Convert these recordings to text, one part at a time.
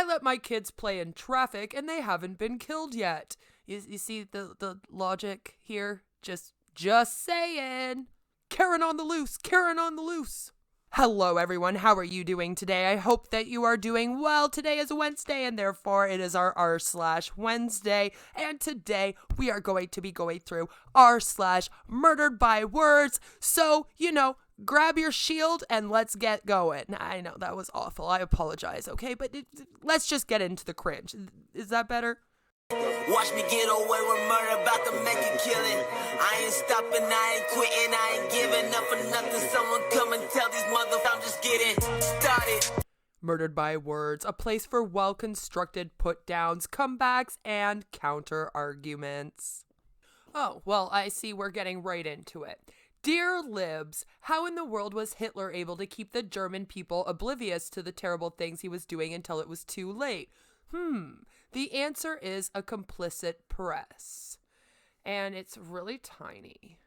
I let my kids play in traffic and they haven't been killed yet. You see the logic here? Just saying. Karen on the loose, Karen on the loose. Hello everyone, how are you doing today? I hope that you are doing well. Today is Wednesday and therefore it is our r/Wednesday. And today we are going to be going through r/murderedbywords. So, grab your shield and let's get going. I know that was awful. I apologize, okay? But let's just get into the cringe. Is that better? Watch me get away with murder, about to make a killing. I ain't stopping, I ain't quitting, I ain't giving up for nothing. Someone come and tell these motherfuckers I'm just getting started. Murdered by Words, a place for well-constructed put-downs, comebacks, and counter-arguments. Oh, well, I see we're getting right into it. Dear Libs, how in the world was Hitler able to keep the German people oblivious to the terrible things he was doing until it was too late? The answer is a complicit press. And it's really tiny.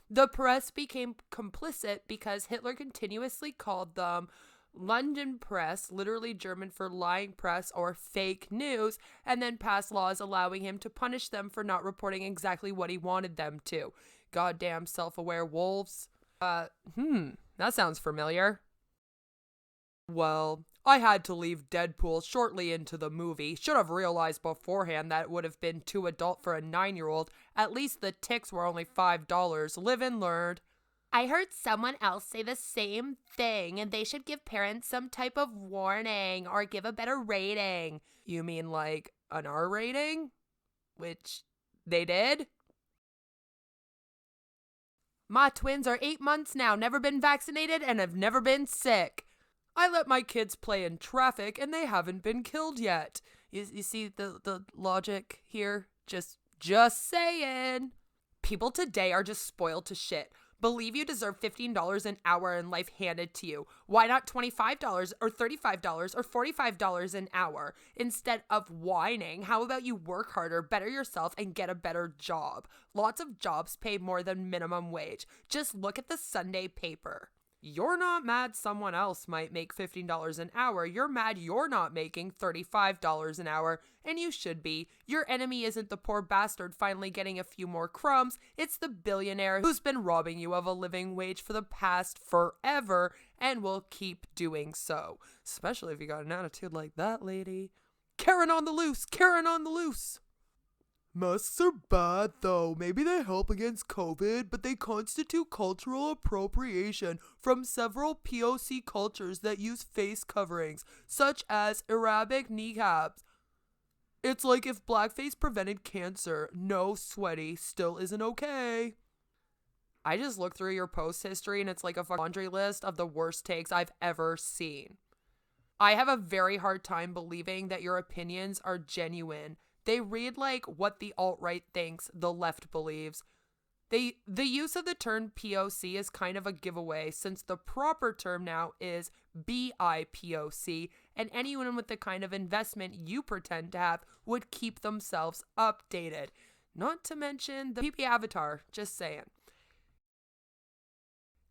The press became complicit because Hitler continuously called them London press, literally German for lying press or fake news, and then passed laws allowing him to punish them for not reporting exactly what he wanted them to. Goddamn self-aware wolves. That sounds familiar. Well, I had to leave Deadpool shortly into the movie. Should have realized beforehand that it would have been too adult for a 9-year-old. At least the ticks were only $5. Live and learn. I heard someone else say the same thing, and they should give parents some type of warning or give a better rating. You mean like an R rating? Which they did? My twins are 8 months now, never been vaccinated, and have never been sick. I let my kids play in traffic and they haven't been killed yet. You see the logic here? Just saying. People today are just spoiled to shit. Believe you deserve $15 an hour in life handed to you. Why not $25 or $35 or $45 an hour? Instead of whining, how about you work harder, better yourself, and get a better job? Lots of jobs pay more than minimum wage. Just look at the Sunday paper. You're not mad someone else might make $15 an hour. You're mad you're not making $35 an hour, and you should be. Your enemy isn't the poor bastard finally getting a few more crumbs. It's the billionaire who's been robbing you of a living wage for the past forever and will keep doing so. Especially if you got an attitude like that, lady. Karen on the loose, Karen on the loose. Masks are bad though. Maybe they help against COVID, but they constitute cultural appropriation from several POC cultures that use face coverings, such as Arabic niqabs. It's like if blackface prevented cancer. No, sweaty, still isn't okay. I just looked through your post history and it's like a laundry list of the worst takes I've ever seen. I have a very hard time believing that your opinions are genuine. They read like what the alt-right thinks the left believes. The use of the term POC is kind of a giveaway since the proper term now is BIPOC, and anyone with the kind of investment you pretend to have would keep themselves updated. Not to mention the PP avatar, just saying.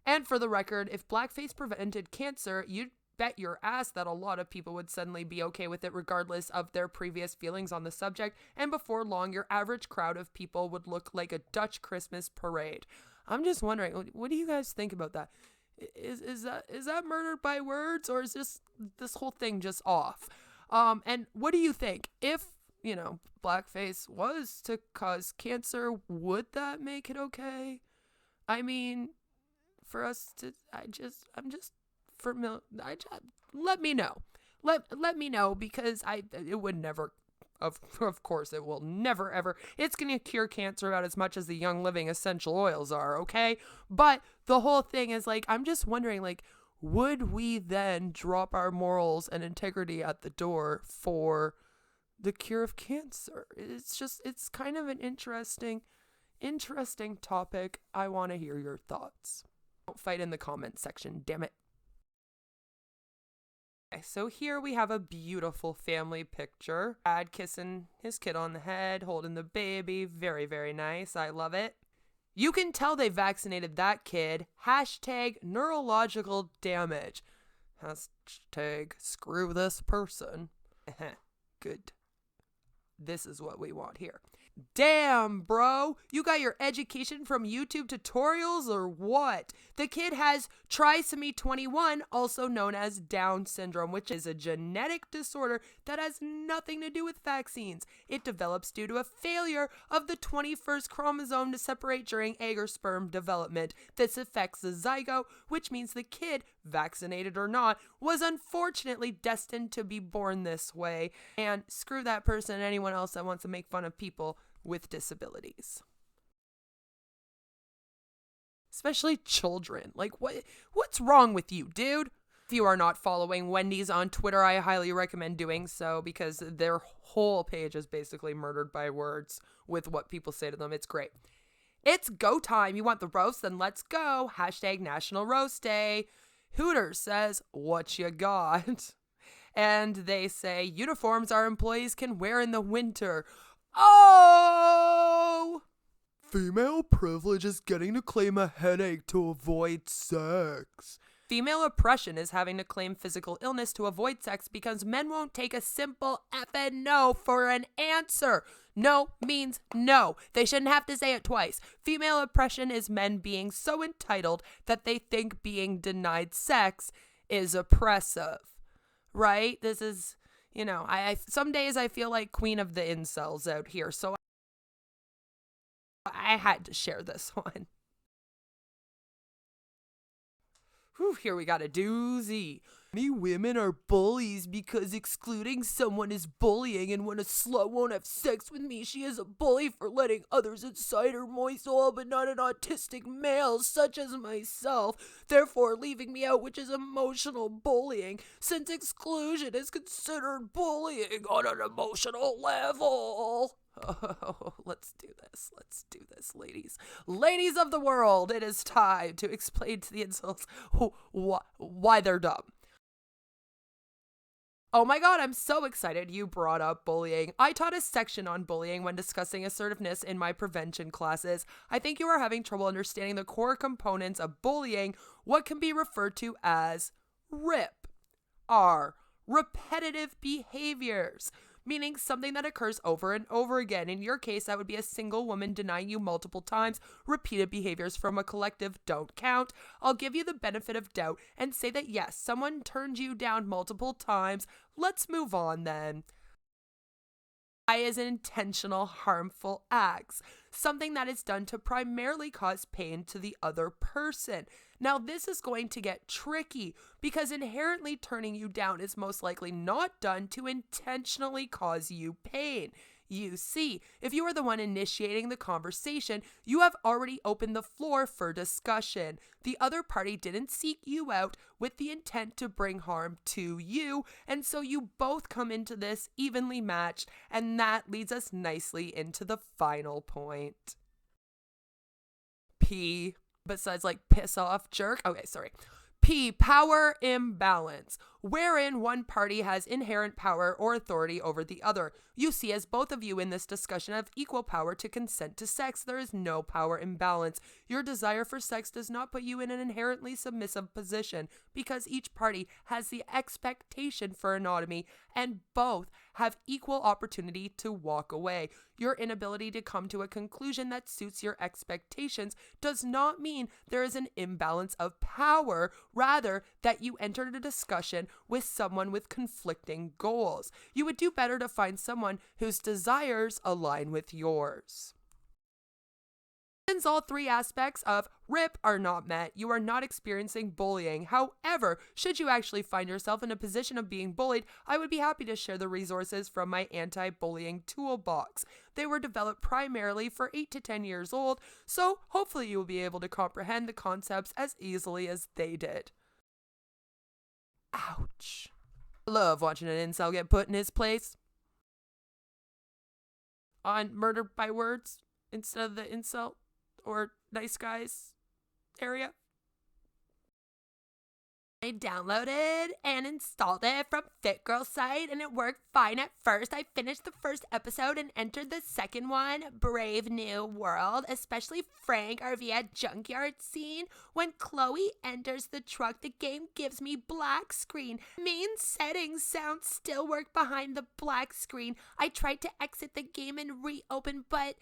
And for the record, if blackface prevented cancer, you'd bet your ass that a lot of people would suddenly be okay with it regardless of their previous feelings on the subject, and before long your average crowd of people would look like a Dutch Christmas parade. I'm just wondering, what do you guys think about that? Is that murdered by words, or is this whole thing just off? And what do you think? If, blackface was to cause cancer, would that make it okay? I mean, for us to, let me know. Let me know, because it would never, of course it will never ever, it's gonna cure cancer about as much as the Young Living essential oils are, okay? But the whole thing is like, I'm just wondering, like, would we then drop our morals and integrity at the door for the cure of cancer? It's kind of an interesting topic. I want to hear your thoughts. Don't fight in the comments section, damn it. So here we have a beautiful family picture. Dad kissing his kid on the head, holding the baby. Very, very nice. I love it. You can tell they vaccinated that kid. Hashtag neurological damage. Hashtag screw this person. Good. This is what we want here. Damn, bro. You got your education from YouTube tutorials or what? The kid has trisomy 21, also known as Down syndrome, which is a genetic disorder that has nothing to do with vaccines. It develops due to a failure of the 21st chromosome to separate during egg or sperm development. This affects the zygote, which means the kid, vaccinated or not, was unfortunately destined to be born this way. And screw that person and anyone else that wants to make fun of people with disabilities. Especially children. Like, what's wrong with you, dude? If you are not following Wendy's on Twitter, I highly recommend doing so because their whole page is basically murdered by words with what people say to them. It's great. It's go time. You want the roast? Then let's go. Hashtag National Roast Day. Hooters says, what you got? And they say, uniforms our employees can wear in the winter. Oh! Female privilege is getting to claim a headache to avoid sex. Female oppression is having to claim physical illness to avoid sex because men won't take a simple effing no for an answer. No means no. They shouldn't have to say it twice. Female oppression is men being so entitled that they think being denied sex is oppressive. Right? This is, you know, I some days I feel like queen of the incels out here, so I had to share this one. Whew, here we got a doozy. Many women are bullies because excluding someone is bullying, and when a slut won't have sex with me, she is a bully for letting others inside her moist hole, but not an autistic male such as myself, therefore leaving me out, which is emotional bullying, since exclusion is considered bullying on an emotional level. Oh, let's do this, ladies. Ladies of the world, it is time to explain to the incels why they're dumb. Oh my god, I'm so excited you brought up bullying. I taught a section on bullying when discussing assertiveness in my prevention classes. I think you are having trouble understanding the core components of bullying, what can be referred to as RIP. R, repetitive behaviors, meaning something that occurs over and over again. In your case, that would be a single woman denying you multiple times. Repeated behaviors from a collective don't count. I'll give you the benefit of doubt and say that yes, someone turned you down multiple times. Let's move on then. I is intentional harmful acts, something that is done to primarily cause pain to the other person. Now, this is going to get tricky because inherently turning you down is most likely not done to intentionally cause you pain. You see, if you are the one initiating the conversation, you have already opened the floor for discussion. The other party didn't seek you out with the intent to bring harm to you, and so you both come into this evenly matched, and that leads us nicely into the final point. P, besides like piss off, jerk. Okay, sorry. P, power imbalance, wherein one party has inherent power or authority over the other. You see, as both of you in this discussion have equal power to consent to sex, there is no power imbalance. Your desire for sex does not put you in an inherently submissive position because each party has the expectation for anatomy and both have equal opportunity to walk away. Your inability to come to a conclusion that suits your expectations does not mean there is an imbalance of power, rather that you entered a discussion with someone with conflicting goals. You would do better to find someone whose desires align with yours. Since all three aspects of RIP are not met, you are not experiencing bullying. However, should you actually find yourself in a position of being bullied, I would be happy to share the resources from my anti-bullying toolbox. They were developed primarily for 8 to 10 years old, so hopefully you will be able to comprehend the concepts as easily as they did. Ouch. I love watching an incel get put in his place. On Murdered by Words instead of the incel or nice guys area. I downloaded and installed it from Fit Girl site and it worked fine at first. I finished the first episode and entered the second one. Brave new world, especially Frank, our Viet junkyard scene. When Chloe enters the truck, the game gives me black screen. Main settings sound still work behind the black screen. I tried to exit the game and reopen, but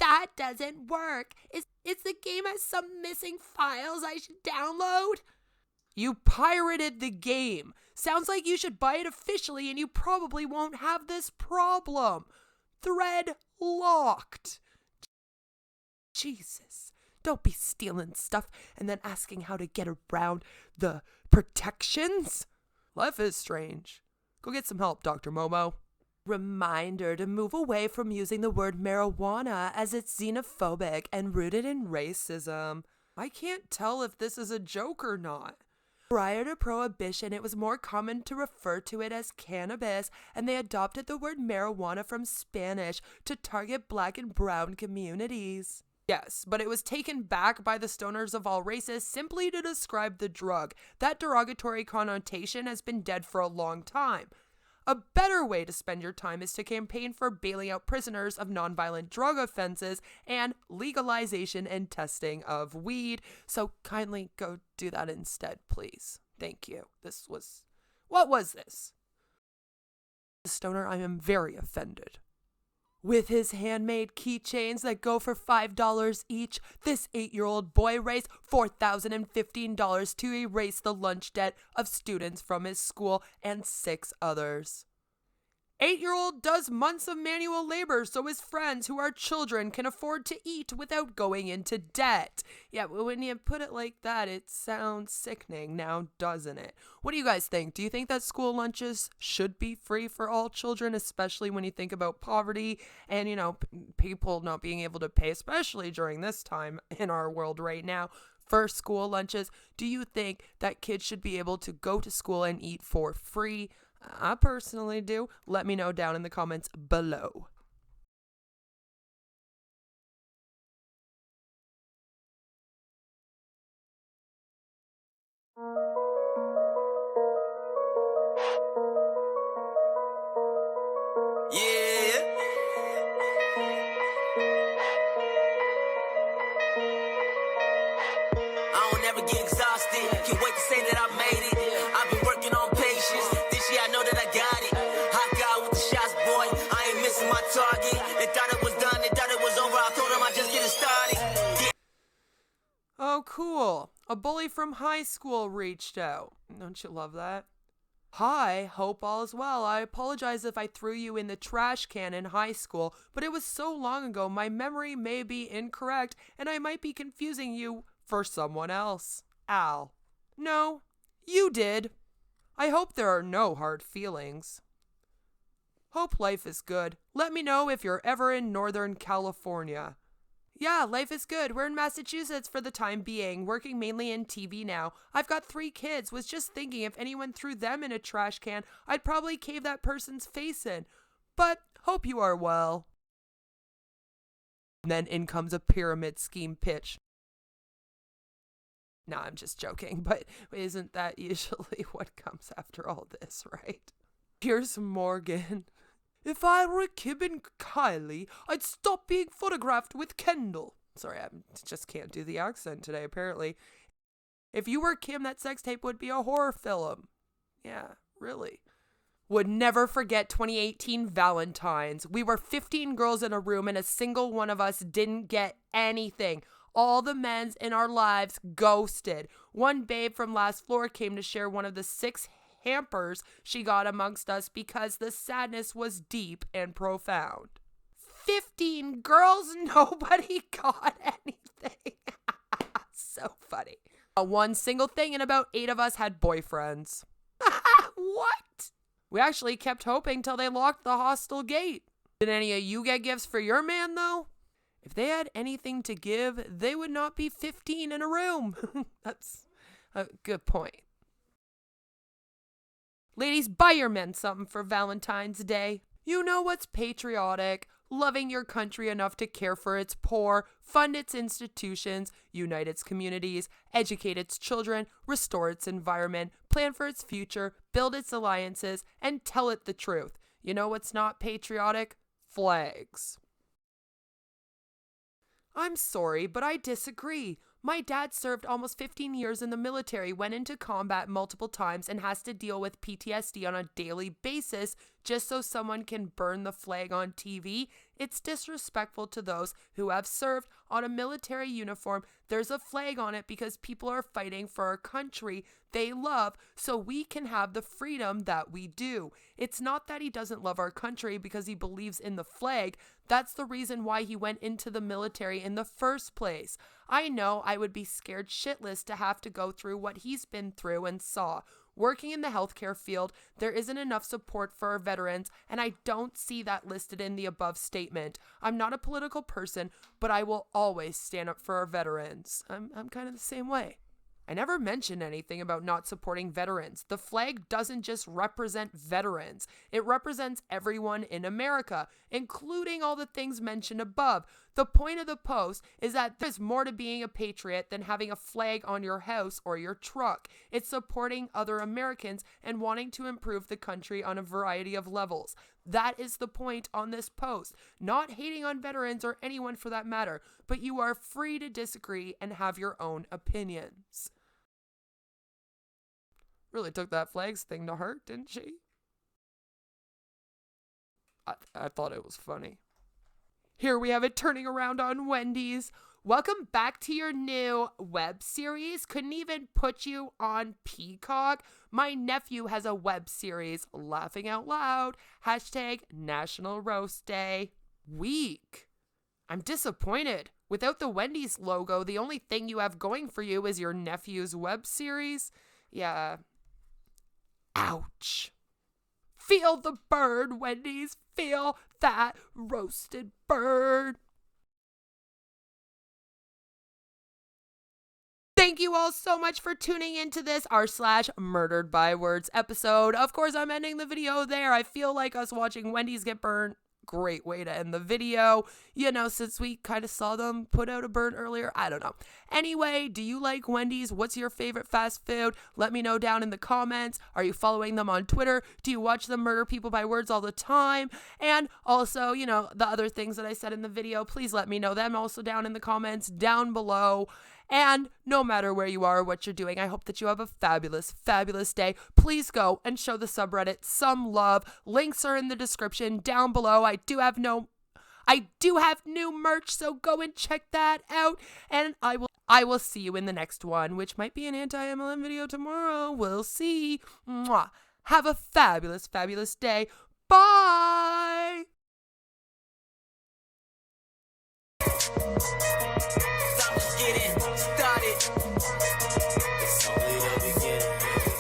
that doesn't work. Is the game has some missing files I should download? You pirated the game. Sounds like you should buy it officially and you probably won't have this problem. Thread locked. Jesus, don't be stealing stuff and then asking how to get around the protections. Life is strange. Go get some help, Dr. Momo. Reminder to move away from using the word marijuana as it's xenophobic and rooted in racism. I can't tell if this is a joke or not. Prior to Prohibition, it was more common to refer to it as cannabis, and they adopted the word marijuana from Spanish to target black and brown communities. Yes, but it was taken back by the stoners of all races simply to describe the drug. That derogatory connotation has been dead for a long time. A better way to spend your time is to campaign for bailing out prisoners of nonviolent drug offenses and legalization and testing of weed. So kindly go do that instead, please. Thank you. What was this? Stoner, I am very offended. With his handmade keychains that go for $5 each, this 8-year-old boy raised $4,015 to erase the lunch debt of students from his school and 6 others. 8-year-old does months of manual labor so his friends who are children can afford to eat without going into debt. Yeah, when you put it like that, it sounds sickening now, doesn't it? What do you guys think? Do you think that school lunches should be free for all children, especially when you think about poverty and, people not being able to pay, especially during this time in our world right now, for school lunches? Do you think that kids should be able to go to school and eat for free? I personally do. Let me know down in the comments below. Yeah. I don't ever get exhausted. Can't wait to say that I made it. I've been working on patience. This year I know that I got it. Hot guy with the shots, boy. I ain't missing my target. They thought it was done. They thought it was over. I told them I just getting started. Oh, cool. A bully from high school reached out. Don't you love that? Hi, hope all is well. I apologize if I threw you in the trash can in high school, but it was so long ago my memory may be incorrect and I might be confusing you for someone else. Al. No, you did. I hope there are no hard feelings. Hope life is good. Let me know if you're ever in Northern California. Yeah, life is good. We're in Massachusetts for the time being, working mainly in TV now. I've got 3 kids. Was just thinking if anyone threw them in a trash can, I'd probably cave that person's face in. But hope you are well. Then in comes a pyramid scheme pitch. No, I'm just joking, but isn't that usually what comes after all this, right? Here's Morgan. If I were Kim and Kylie, I'd stop being photographed with Kendall. Sorry, I just can't do the accent today, apparently. If you were Kim, that sex tape would be a horror film. Yeah, really. Would never forget 2018 Valentine's. We were 15 girls in a room and a single one of us didn't get anything. All the men's in our lives ghosted. One babe from last floor came to share one of the 6 hampers she got amongst us because the sadness was deep and profound. 15 girls, nobody got anything. So funny. One single thing and about 8 of us had boyfriends. What? We actually kept hoping till they locked the hostel gate. Did any of you get gifts for your man though? If they had anything to give, they would not be 15 in a room. That's a good point. Ladies, buy your men something for Valentine's Day. You know what's patriotic? loving your country enough to care for its poor, fund its institutions, unite its communities, educate its children, restore its environment, plan for its future, build its alliances, and tell it the truth. You know what's not patriotic? Flags. I'm sorry, but I disagree. My dad served almost 15 years in the military, went into combat multiple times, and has to deal with PTSD on a daily basis just so someone can burn the flag on TV. It's disrespectful to those who have served. On a military uniform, there's a flag on it because people are fighting for a country they love, so we can have the freedom that we do. It's not that he doesn't love our country because he believes in the flag. That's the reason why he went into the military in the first place. I know I would be scared shitless to have to go through what he's been through and saw. Working in the healthcare field, there isn't enough support for our veterans, and I don't see that listed in the above statement. I'm not a political person, but I will always stand up for our veterans. I'm kind of the same way. I never mentioned anything about not supporting veterans. The flag doesn't just represent veterans. It represents everyone in America, including all the things mentioned above. The point of the post is that there's more to being a patriot than having a flag on your house or your truck. It's supporting other Americans and wanting to improve the country on a variety of levels. That is the point on this post. Not hating on veterans or anyone for that matter, but you are free to disagree and have your own opinions. Really took that flags thing to heart, didn't she? I thought it was funny. Here we have it turning around on Wendy's. Welcome back to your new web series. Couldn't even put you on Peacock. My nephew has a web series, laughing out loud. # National Roast Day. Weak. I'm disappointed. Without the Wendy's logo, the only thing you have going for you is your nephew's web series. Yeah. Ouch. Feel the bird, Wendy's. Feel that roasted bird. Thank you all so much for tuning into this r/murderedbywords episode. Of course, I'm ending the video there. I feel like us watching Wendy's get burned. Great way to end the video, since we kind of saw them put out a burn earlier. I don't know. Anyway, do you like Wendy's? What's your favorite fast food? Let me know down in the comments. Are you following them on Twitter? Do you watch them murder people by words all the time? And also, the other things that I said in the video, please let me know them also down in the comments down below. And no matter where you are or what you're doing, I hope that you have a fabulous, fabulous day. Please go and show the subreddit some love. Links are in the description down below. I do have new merch, so go and check that out. And I will see you in the next one, which might be an anti-MLM video tomorrow. We'll see. Mwah. Have a fabulous, fabulous day. Bye.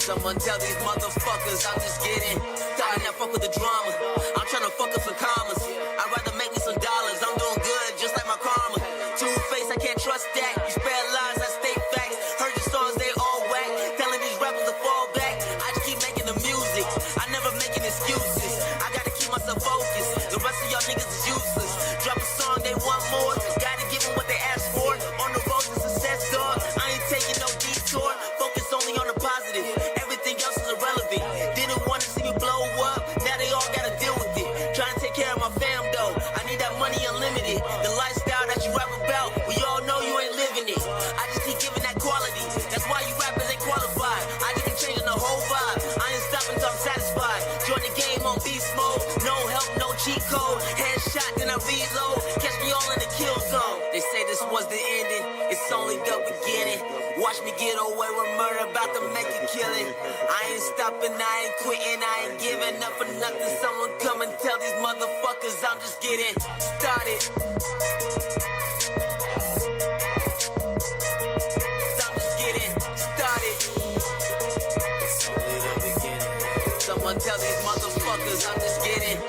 Someone tell these motherfuckers I'm just getting started. Now fuck with the drama. I'm trying to fuck up some commas. I'd rather make me some dollars. I'm doing good, just like my karma. Two-face, I can't trust that. You spare lies, I state facts. Heard your songs, they all whack. Telling these rappers to fall back. I just keep making the music. I never making excuses. I gotta keep myself focused. The rest of y'all niggas is useless. Drop a song, they want more. Gotta give them what they ask for. On the road to success, dog. I ain't taking no detour. Focus only on the positive. Everything else is irrelevant. Didn't want to see me blow up. Now they all gotta deal with it. Trying to take care of my fam though. I need that money unlimited. The lifestyle that you rap about, we all know you ain't living it. I just keep giving that quality. That's why you rappers ain't qualified. I just keep changing the whole vibe. I ain't stopping till I'm satisfied. Join the game on beast mode. No help, no cheat code. Headshot, then I reload. Catch me all in the kill zone. They say this was the ending. It's only the beginning. Watch me get away with murder, about to make a killing. I ain't stopping, I ain't quitting, I ain't giving up for nothing. Someone come and tell these motherfuckers I'm just getting started. I'm just getting started. It's only the beginning. Someone tell these motherfuckers I'm just getting